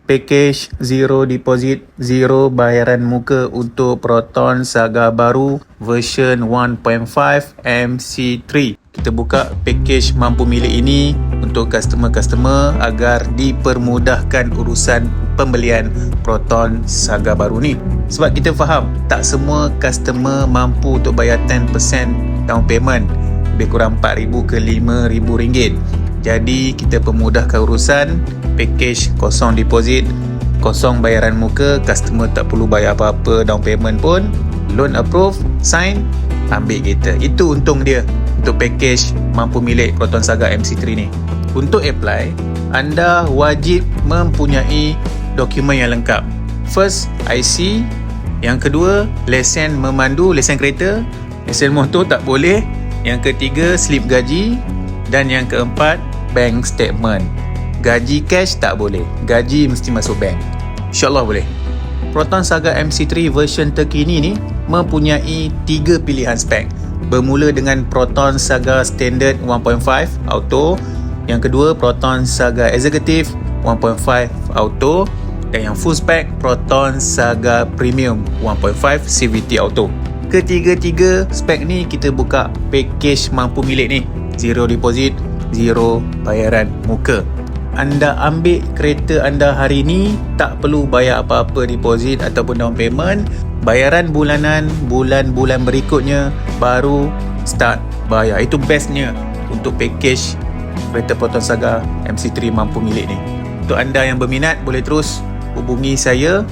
package zero deposit, zero bayaran muka untuk Proton Saga baru version 1.5 MC3. Kita buka package mampu milik ini untuk customer-customer agar dipermudahkan urusan pembelian Proton Saga baru ni. Sebab kita faham tak semua customer mampu untuk bayar 10% down payment, lebih kurang RM4,000 ke RM5,000. Jadi kita pemudahkan urusan package kosong deposit, kosong bayaran muka, customer tak perlu bayar apa-apa down payment pun, loan approve, sign, ambil kereta. Itu untung dia untuk package mampu milik Proton Saga MC3 ni. Untuk apply, anda wajib mempunyai dokumen yang lengkap. First, IC. Yang kedua, lesen memandu, lesen kereta. Lesen motor tak boleh. Yang ketiga, slip gaji. Dan yang keempat, bank statement. Gaji cash tak boleh. Gaji mesti masuk bank. InsyaAllah boleh. Proton Saga MC3 version terkini ni mempunyai 3 pilihan spek. Bermula dengan Proton Saga Standard 1.5 Auto. Yang kedua, Proton Saga Executive 1.5 Auto. Dan yang full spec, Proton Saga Premium 1.5 CVT Auto. Ketiga-tiga spek ni kita buka package mampu milik ni. Zero deposit, zero bayaran muka. Anda ambil kereta anda hari ni, tak perlu bayar apa-apa deposit ataupun down payment. Bayaran bulanan, bulan-bulan berikutnya baru start bayar. Itu bestnya untuk package kereta Proton Saga MC3 mampu milik ni. Untuk anda yang berminat, boleh terus hubungi saya.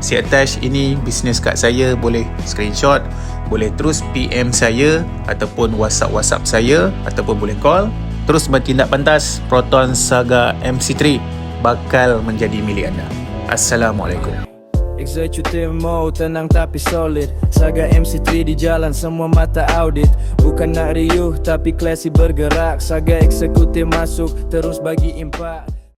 Si attach ini business card saya, boleh screenshot, boleh terus PM saya ataupun WhatsApp saya ataupun boleh call. Terus bertindak pantas, Proton Saga MC3 bakal menjadi milik anda. Assalamualaikum. Executive mode, tenang tapi solid. Saga MC3 di jalan, semua mata audit. Bukan nak riuh tapi classy bergerak. Saga eksekutif masuk, terus bagi impak.